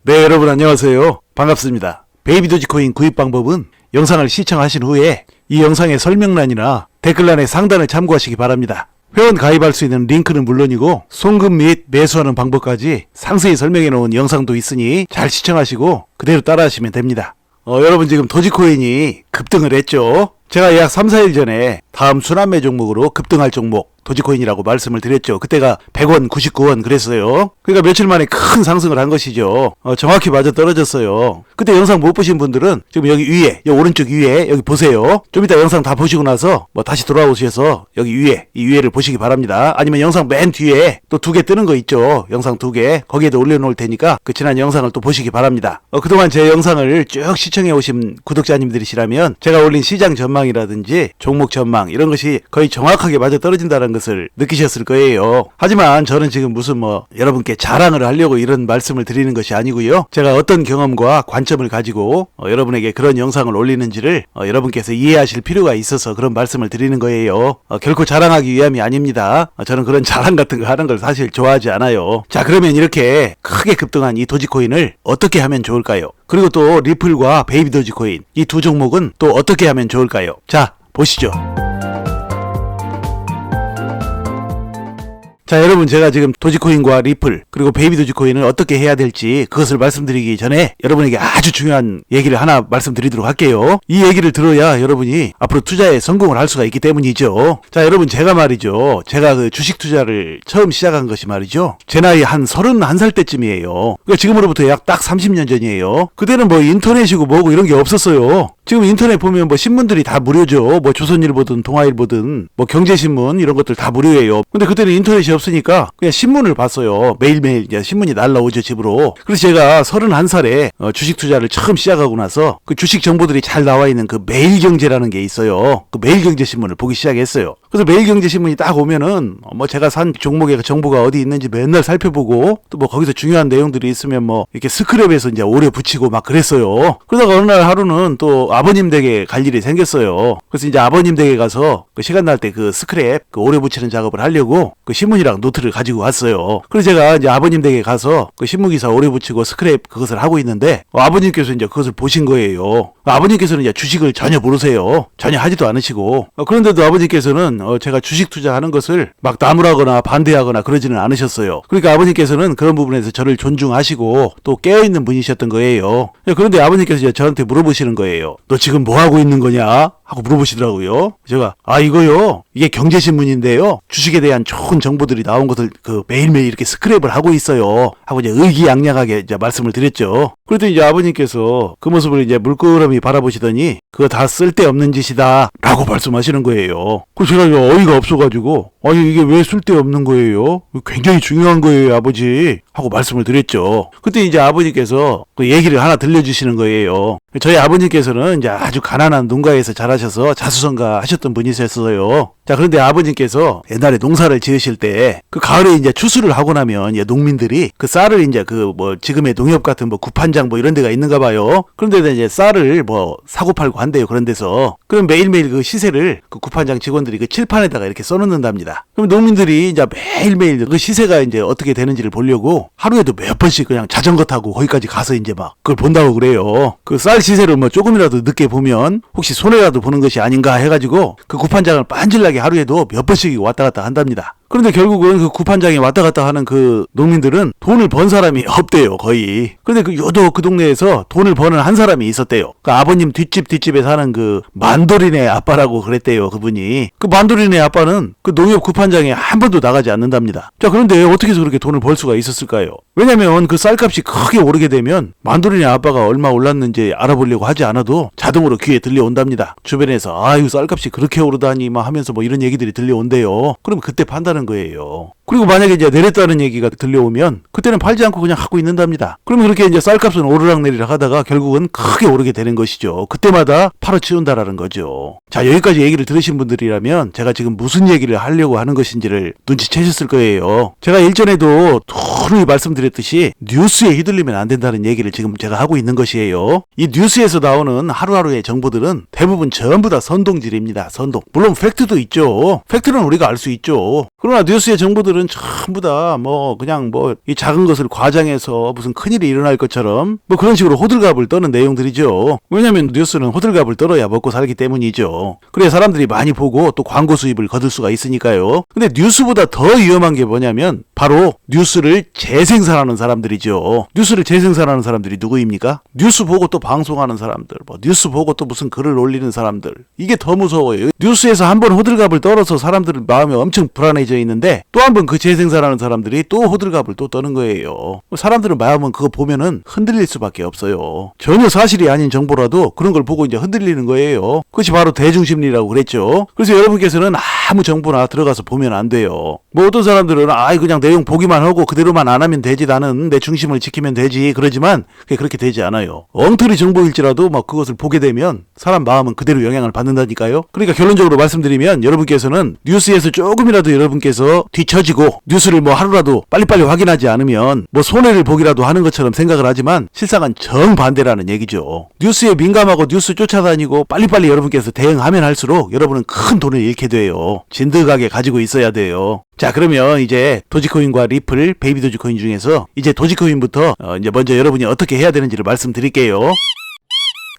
네, 여러분 안녕하세요. 반갑습니다. 베이비 도지코인 구입 방법은 영상을 시청하신 후에 이 영상의 설명란이나 댓글란의 상단을 참고하시기 바랍니다. 회원 가입할 수 있는 링크는 물론이고 송금 및 매수하는 방법까지 상세히 설명해 놓은 영상도 있으니 잘 시청하시고 그대로 따라하시면 됩니다. 여러분 지금 도지코인이 급등을 했죠. 제가 약 3, 4일 전에 다음 순환매 종목으로 급등할 종목 도지코인이라고 말씀을 드렸죠. 그때가 100원, 99원 그랬어요. 그러니까 며칠 만에 큰 상승을 한 것이죠. 정확히 맞아 떨어졌어요. 그때 영상 못 보신 분들은 지금 여기 위에, 여기 오른쪽 위에 여기 보세요. 좀 이따 영상 다 보시고 나서 다시 돌아오셔서 여기 위에, 이 위에를 보시기 바랍니다. 아니면 영상 맨 뒤에 또 2개 뜨는 거 있죠. 영상 2개. 거기에도 올려놓을 테니까 그 지난 영상을 또 보시기 바랍니다. 그동안 제 영상을 쭉 시청해 오신 구독자님들이시라면 제가 올린 시장 전망이라든지 종목 전망 이런 것이 거의 정확하게 맞아 떨어진다는 것을 느끼셨을 거예요. 하지만 저는 지금 무슨 여러분께 자랑을 하려고 이런 말씀을 드리는 것이 아니고요. 제가 어떤 경험과 관점을 가지고 여러분에게 그런 영상을 올리는지를 여러분께서 이해하실 필요가 있어서 그런 말씀을 드리는 거예요. 결코 자랑하기 위함이 아닙니다. 저는 그런 자랑 같은 거 하는 걸 사실 좋아하지 않아요. 자, 그러면 이렇게 크게 급등한 이 도지코인을 어떻게 하면 좋을까요? 그리고 또 리플과 베이비 도지코인 이 두 종목은 또 어떻게 하면 좋을까요? 자, 보시죠. 자, 여러분 제가 지금 도지코인과 리플 그리고 베이비 도지코인을 어떻게 해야 될지 그것을 말씀드리기 전에 여러분에게 아주 중요한 얘기를 하나 말씀드리도록 할게요. 이 얘기를 들어야 여러분이 앞으로 투자에 성공을 할 수가 있기 때문이죠. 자, 여러분 제가 말이죠. 제가 그 주식 투자를 처음 시작한 것이 말이죠. 제 나이 한 31살 때쯤이에요. 그러니까 지금으로부터 약 딱 30년 전이에요. 그때는 인터넷이고 뭐고 이런 게 없었어요. 지금 인터넷 보면 신문들이 다 무료죠. 조선일보든 동아일보든 경제신문 이런 것들 다 무료예요. 근데 그때는 인터넷이 없으니까 그냥 신문을 봤어요. 매일매일 이제 신문이 날라오죠, 집으로. 그래서 제가 31살에 주식 투자를 처음 시작하고 나서 그 주식 정보들이 잘 나와 있는 그 매일경제라는 게 있어요. 그 매일경제 신문을 보기 시작했어요. 그래서 매일경제 신문이 딱 오면은 제가 산 종목의 정보가 어디 있는지 맨날 살펴보고 또 거기서 중요한 내용들이 있으면 이렇게 스크랩해서 이제 오래 붙이고 막 그랬어요. 그러다가 어느 날 하루는 또 아버님 댁에 갈 일이 생겼어요. 그래서 이제 아버님 댁에 가서 그 시간 날 때 그 스크랩 그 오래 붙이는 작업을 하려고 그 신문이랑 노트를 가지고 왔어요. 그래서 제가 이제 아버님 댁에 가서 그 신문기사 오래 붙이고 스크랩 그것을 하고 있는데 아버님께서 이제 그것을 보신 거예요. 아버님께서는 이제 주식을 전혀 모르세요. 전혀 하지도 않으시고 그런데도 아버님께서는 제가 주식 투자하는 것을 막 나무라거나 반대하거나 그러지는 않으셨어요. 그러니까 아버님께서는 그런 부분에서 저를 존중하시고 또 깨어있는 분이셨던 거예요. 그런데 아버님께서 이제 저한테 물어보시는 거예요. 너 지금 뭐 하고 있는 거냐? 하고 물어보시더라고요. 제가 이거요. 이게 경제신문인데요. 주식에 대한 좋은 정보들이 나온 것을 그 매일매일 이렇게 스크랩을 하고 있어요. 하고 이제 의기양양하게 이제 말씀을 드렸죠. 그랬더니 이제 아버님께서 그 모습을 이제 물끄러미 바라보시더니 그거 다 쓸데없는 짓이다 라고 말씀하시는 거예요. 그래서 제가 어이가 없어가지고 이게 왜 쓸데없는 거예요? 굉장히 중요한 거예요, 아버지. 하고 말씀을 드렸죠. 그때 이제 아버님께서 그 얘기를 하나 들려주시는 거예요. 저희 아버님께서는 이제 아주 가난한 농가에서 자라셔서 자수성가 하셨던 분이셨어요. 자, 그런데 아버님께서 옛날에 농사를 지으실 때 그 가을에 이제 추수를 하고 나면 농민들이 그 쌀을 이제 지금의 농협 같은 구판장 이런 데가 있는가 봐요. 그런데 이제 쌀을 사고 팔고 한대요. 그런 데서. 그럼 매일매일 그 시세를 그 구판장 직원들이 그 칠판에다가 이렇게 써놓는답니다. 그럼 농민들이 이제 매일매일 그 시세가 이제 어떻게 되는지를 보려고 하루에도 몇 번씩 그냥 자전거 타고 거기까지 가서 이제 그걸 본다고 그래요. 그 쌀 시세를 조금이라도 늦게 보면 혹시 손해라도 보는 것이 아닌가 해가지고 그 구판장을 빤질나게 하루에도 몇 번씩 왔다 갔다 한답니다. 그런데 결국은 그 구판장에 왔다 갔다 하는 그 농민들은 돈을 번 사람이 없대요, 거의. 그런데 유독 그 동네에서 돈을 버는 한 사람이 있었대요. 그 아버님 뒷집에 사는 그 만도린의 아빠라고 그랬대요, 그분이. 그 만도린의 아빠는 그 농협 구판장에 한 번도 나가지 않는답니다. 자, 그런데 어떻게 해서 그렇게 돈을 벌 수가 있었을까요? 왜냐면 그 쌀값이 크게 오르게 되면 만도린의 아빠가 얼마 올랐는지 알아보려고 하지 않아도 자동으로 귀에 들려온답니다. 주변에서 이 쌀값이 그렇게 오르다니 하면서 이런 얘기들이 들려온대요. 그럼 그때 판다는 거예요. 그리고 만약에 이제 내렸다는 얘기가 들려오면 그때는 팔지 않고 그냥 하고 있는답니다. 그러면 그렇게 이제 쌀값은 오르락내리락 하다가 결국은 크게 오르게 되는 것이죠. 그때마다 팔아치운다라는 거죠. 자, 여기까지 얘기를 들으신 분들이라면 제가 지금 무슨 얘기를 하려고 하는 것인지를 눈치채셨을 거예요. 제가 일전에도 톤을 말씀드렸듯이 뉴스에 휘둘리면 안 된다는 얘기를 지금 제가 하고 있는 것이에요. 이 뉴스에서 나오는 하루하루의 정보들은 대부분 전부 다 선동질입니다. 선동. 물론 팩트도 있죠. 팩트는 우리가 알 수 있죠. 그러나 뉴스의 정보들은 전부 다 뭐 그냥 뭐 이 작은 것을 과장해서 무슨 큰일이 일어날 것처럼 뭐 그런 식으로 호들갑을 떠는 내용들이죠. 왜냐면 뉴스는 호들갑을 떨어야 먹고 살기 때문이죠. 그래야 사람들이 많이 보고 또 광고 수입을 거둘 수가 있으니까요. 근데 뉴스보다 더 위험한 게 뭐냐면 바로 뉴스를 재생산하는 사람들이죠. 뉴스를 재생산하는 사람들이 누구입니까? 뉴스 보고 또 방송하는 사람들, 뭐 뉴스 보고 또 무슨 글을 올리는 사람들. 이게 더 무서워요. 뉴스에서 한번 호들갑을 떨어서 사람들 마음이 엄청 불안해져 있는데 또 한 번 그 재생산하는 사람들이 또 호들갑을 또 떠는 거예요. 사람들은 마음은 그거 보면은 흔들릴 수밖에 없어요. 전혀 사실이 아닌 정보라도 그런 걸 보고 이제 흔들리는 거예요. 그것이 바로 대중심리라고 그랬죠. 그래서 여러분께서는 아무 정보나 들어가서 보면 안 돼요. 뭐 어떤 사람들은 그냥 내용 보기만 하고 그대로만 안 하면 되지, 나는 내 중심을 지키면 되지, 그러지만 그게 그렇게 되지 않아요. 엉터리 정보일지라도 막 그것을 보게 되면 사람 마음은 그대로 영향을 받는다니까요. 그러니까 결론적으로 말씀드리면 여러분께서는 뉴스에서 조금이라도 여러분께서 뒤처지고 뉴스를 뭐 하루라도 빨리빨리 확인하지 않으면 뭐 손해를 보기라도 하는 것처럼 생각을 하지만 실상은 정반대라는 얘기죠. 뉴스에 민감하고 뉴스 쫓아다니고 빨리빨리 여러분께서 대응하면 할수록 여러분은 큰 돈을 잃게 돼요. 진득하게 가지고 있어야 돼요. 자, 그러면 이제 도지코인과 리플, 베이비 도지코인 중에서 이제 도지코인부터 이제 먼저 여러분이 어떻게 해야 되는지를 말씀드릴게요.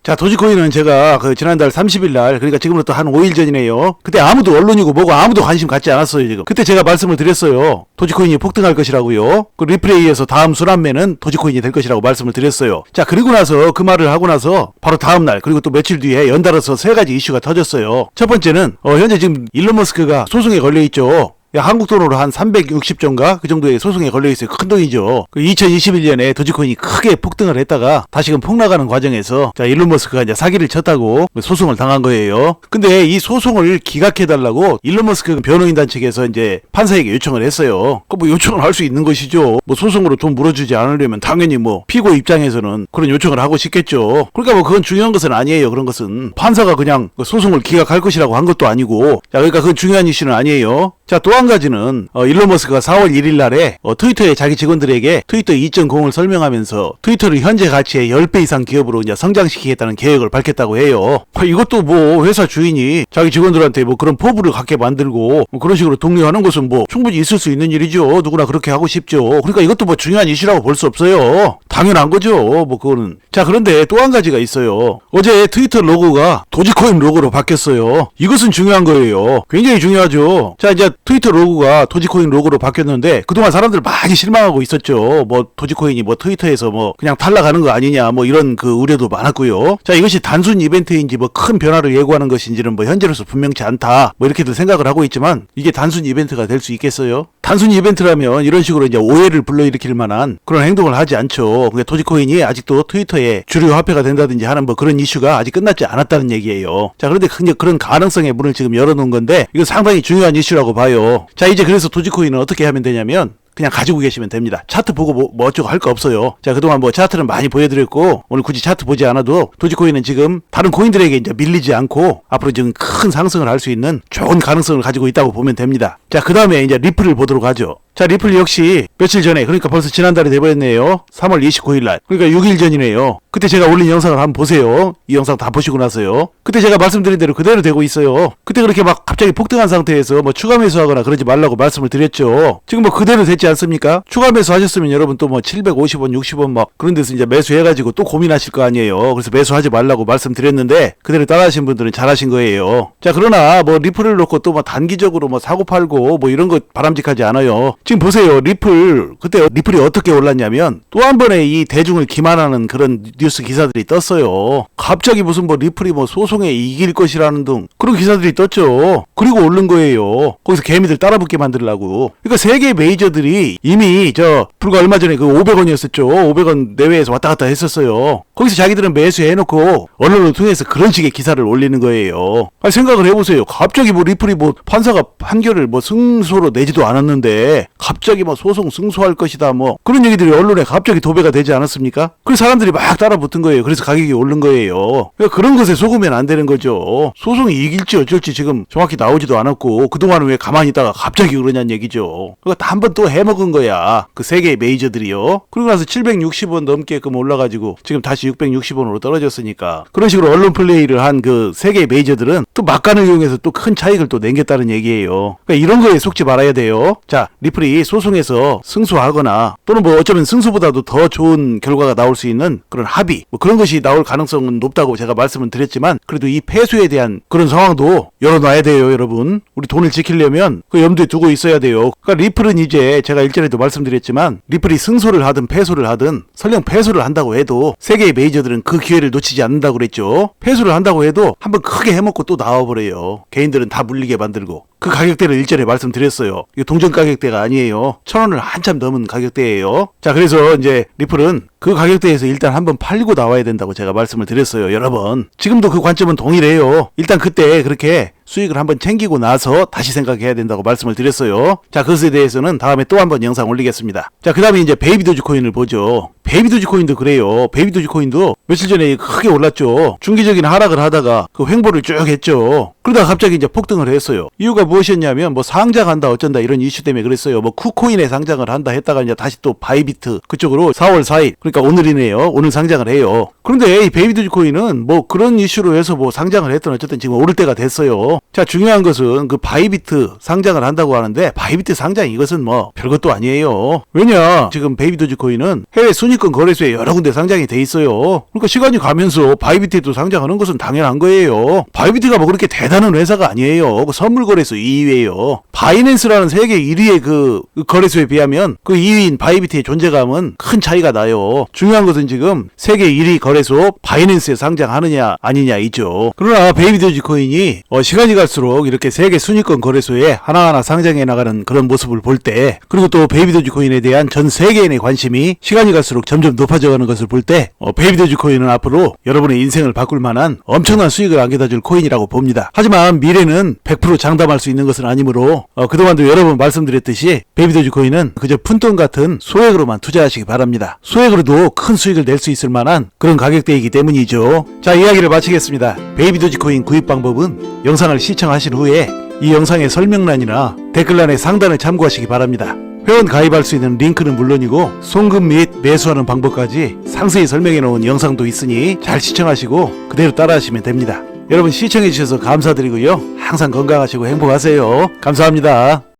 자, 도지코인은 제가 지난달 30일 날, 그러니까 지금부터 한 5일 전이네요. 그때 아무도 언론이고 뭐고 아무도 관심 갖지 않았어요, 지금. 그때 제가 말씀을 드렸어요. 도지코인이 폭등할 것이라고요. 그 리플에 이어서 다음 순환매는 도지코인이 될 것이라고 말씀을 드렸어요. 자, 그리고 나서 그 말을 하고 나서 바로 다음 날, 그리고 또 며칠 뒤에 연달아서 세 가지 이슈가 터졌어요. 첫 번째는 현재 지금 일론 머스크가 소송에 걸려 있죠. 한국 돈으로 한 360조인가? 그 정도의 소송에 걸려있어요. 큰 돈이죠. 2021년에 도지코인이 크게 폭등을 했다가 다시금 폭락하는 과정에서 일론 머스크가 이제 사기를 쳤다고 소송을 당한 거예요. 근데 이 소송을 기각해달라고 일론 머스크 변호인단 측에서 이제 판사에게 요청을 했어요. 뭐 요청을 할 수 있는 것이죠. 뭐 소송으로 돈 물어주지 않으려면 당연히 뭐 피고 입장에서는 그런 요청을 하고 싶겠죠. 그러니까 뭐 그건 중요한 것은 아니에요. 그런 것은 판사가 그냥 소송을 기각할 것이라고 한 것도 아니고, 그러니까 그건 중요한 이슈는 아니에요. 자, 또 한 가지는 일론 머스크가 4월 1일 날에 트위터의 자기 직원들에게 트위터 2.0을 설명하면서 트위터를 현재 가치의 10배 이상 기업으로 이제 성장시키겠다는 계획을 밝혔다고 해요. 이것도 뭐 회사 주인이 자기 직원들한테 뭐 그런 포부를 갖게 만들고 뭐 그런 식으로 독려하는 것은 뭐 충분히 있을 수 있는 일이죠. 누구나 그렇게 하고 싶죠. 그러니까 이것도 뭐 중요한 이슈라고 볼 수 없어요. 당연한 거죠. 뭐 그거는. 자, 그런데 또 한 가지가 있어요. 어제 트위터 로고가 도지코인 로고로 바뀌었어요. 이것은 중요한 거예요. 굉장히 중요하죠. 자, 이제 트위터 로고가 도지코인 로고로 바뀌었는데 그동안 사람들 많이 실망하고 있었죠. 뭐 도지코인이 뭐 트위터에서 뭐 그냥 탈락하는 거 아니냐, 뭐 이런 그 우려도 많았고요. 자, 이것이 단순 이벤트인지 뭐 큰 변화를 예고하는 것인지는 뭐 현재로서 분명치 않다, 뭐 이렇게들 생각을 하고 있지만 이게 단순 이벤트가 될 수 있겠어요? 단순 이벤트라면 이런 식으로 이제 오해를 불러일으킬 만한 그런 행동을 하지 않죠. 근데 도지코인이 아직도 트위터의 주류 화폐가 된다든지 하는 뭐 그런 이슈가 아직 끝나지 않았다는 얘기예요. 자, 그런데 그런 가능성의 문을 지금 열어놓은 건데 이거 상당히 중요한 이슈라고 봐요. 자, 이제 그래서 도지코인은 어떻게 하면 되냐면 그냥 가지고 계시면 됩니다. 차트 보고 뭐 어쩌고 할 거 없어요. 자, 그동안 뭐 차트는 많이 보여드렸고 오늘 굳이 차트 보지 않아도 도지코인은 지금 다른 코인들에게 이제 밀리지 않고 앞으로 지금 큰 상승을 할 수 있는 좋은 가능성을 가지고 있다고 보면 됩니다. 자, 그 다음에 이제 리플을 보도록 하죠. 자, 리플 역시 며칠 전에, 그러니까 벌써 지난달에 돼버렸네요. 3월 29일 날. 그러니까 6일 전이네요. 그때 제가 올린 영상을 한번 보세요. 이 영상 다 보시고 나서요. 그때 제가 말씀드린 대로 그대로 되고 있어요. 그때 그렇게 막 갑자기 폭등한 상태에서 뭐 추가 매수하거나 그러지 말라고 말씀을 드렸죠. 지금 뭐 그대로 됐지 않습니까? 추가 매수 하셨으면 여러분 또 뭐 750원, 60원 막 그런 데서 이제 매수해가지고 또 고민하실 거 아니에요. 그래서 매수하지 말라고 말씀드렸는데 그대로 따라하신 분들은 잘하신 거예요. 자, 그러나 뭐 리플을 놓고 또 뭐 단기적으로 뭐 사고 팔고 뭐 이런 거 바람직하지 않아요. 지금 보세요. 리플, 그때 리플이 어떻게 올랐냐면 또 한 번에 이 대중을 기만하는 그런 뉴스 기사들이 떴어요. 갑자기 무슨 뭐 리플이 뭐 소송에 이길 것이라는 등 그런 기사들이 떴죠. 그리고 오른 거예요. 거기서 개미들 따라붙게 만들려고. 그러니까 세계 메이저들이 이미 불과 얼마 전에 그 500원이었었죠. 500원 내외에서 왔다 갔다 했었어요. 거기서 자기들은 매수해놓고 언론을 통해서 그런 식의 기사를 올리는 거예요. 아니, 생각을 해보세요. 갑자기 뭐 리플이 뭐 판사가 판결을 뭐 승소로 내지도 않았는데 갑자기 뭐 소송 승소할 것이다 뭐 그런 얘기들이 언론에 갑자기 도배가 되지 않았습니까? 그래서 사람들이 막 따라붙은 거예요. 그래서 가격이 오른 거예요. 그러니까 그런 것에 속으면 안 되는 거죠. 소송이 이길지 어쩔지 지금 정확히 나오지도 않았고 그동안은 왜 가만히 있다가 갑자기 그러냐는 얘기죠. 그러니까 한 번 또 해먹은 거야. 그 세 개의 메이저들이요. 그리고 나서 760원 넘게끔 올라가지고 지금 다시 660원으로 떨어졌으니까 그런 식으로 언론 플레이를 한 그 세 개의 메이저들은 또 막간을 이용해서 또 큰 차익을 또 남겼다는 얘기예요. 그러니까 이런 거에 속지 말아야 돼요. 자, 리플이 소송에서 승소하거나 또는 뭐 어쩌면 승소보다도 더 좋은 결과가 나올 수 있는 그런 합의 뭐 그런 것이 나올 가능성은 높다고 제가 말씀을 드렸지만 그래도 이 패소에 대한 그런 상황도 열어놔야 돼요, 여러분. 우리 돈을 지키려면 그 염두에 두고 있어야 돼요. 그러니까 리플은 이제 제가 일전에도 말씀드렸지만 리플이 승소를 하든 패소를 하든 설령 패소를 한다고 해도 세계의 메이저들은 그 기회를 놓치지 않는다고 그랬죠. 패소를 한다고 해도 한번 크게 해먹고 또 나와버려요. 개인들은 다 물리게 만들고. 그 가격대를 일전에 말씀드렸어요. 이거 동전 가격대가 아니에요. 1,000원을 한참 넘은 가격대예요. 자, 그래서 이제 리플은 그 가격대에서 일단 한번 팔리고 나와야 된다고 제가 말씀을 드렸어요, 여러 번. 지금도 그 관점은 동일해요. 일단 그때 그렇게 수익을 한번 챙기고 나서 다시 생각해야 된다고 말씀을 드렸어요. 자, 그것에 대해서는 다음에 또 한번 영상 올리겠습니다. 자, 그 다음에 이제 베이비 도지코인을 보죠. 베이비 도지코인도 그래요. 베이비 도지코인도 며칠 전에 크게 올랐죠. 중기적인 하락을 하다가 그 횡보를 쭉 했죠. 그러다가 갑자기 이제 폭등을 했어요. 이유가 무엇이었냐면 뭐 상장한다 어쩐다 이런 이슈 때문에 그랬어요. 뭐 쿠코인에 상장을 한다 했다가 이제 다시 또 바이비트 그쪽으로 4월 4일 그러니까 오늘이네요. 오늘 상장을 해요. 그런데 이 베이비 도지코인은 뭐 그런 이슈로 해서 뭐 상장을 했던 어쨌든 지금 오를 때가 됐어요. 자, 중요한 것은 그 바이비트 상장을 한다고 하는데 바이비트 상장 이것은 뭐 별것도 아니에요. 왜냐 지금 베이비 도지코인은 해외 순위권 거래소에 여러 군데 상장이 돼 있어요. 그러니까 시간이 가면서 바이비트에도 상장하는 것은 당연한 거예요. 바이비트가 뭐 그렇게 대단한 회사가 아니에요. 그 선물 거래소 2위예요. 바이낸스라는 세계 1위의 그 거래소에 비하면 그 2위인 바이비트의 존재감은 큰 차이가 나요. 중요한 것은 지금 세계 1위 거래소 바이낸스에 상장하느냐 아니냐이죠. 그러나 베이비 도지코인이 시간이 갈수록 이렇게 세계 순위권 거래소에 하나하나 상장해 나가는 그런 모습을 볼 때 그리고 또 베이비 도지코인에 대한 전 세계인의 관심이 시간이 갈수록 점점 높아져가는 것을 볼 때 베이비 도지코인은 앞으로 여러분의 인생을 바꿀 만한 엄청난 수익을 안겨다줄 코인이라고 봅니다. 하지만 미래는 100% 장담할 수 있는 것은 아니므로 그동안도 여러 번 말씀드렸듯이 베이비 도지코인은 그저 푼돈 같은 소액으로만 투자하시기 바랍니다. 소액으로도 큰 수익을 낼 수 있을 만한 그런 가격대이기 때문이죠. 자, 이야기를 마치겠습니다. 베이비 도지코인 구입 방법은 영상을 시청하신 후에 이 영상의 설명란이나 댓글란의 상단을 참고하시기 바랍니다. 회원 가입할 수 있는 링크는 물론이고 송금 및 매수하는 방법까지 상세히 설명해 놓은 영상도 있으니 잘 시청하시고 그대로 따라하시면 됩니다. 여러분 시청해 주셔서 감사드리고요. 항상 건강하시고 행복하세요. 감사합니다.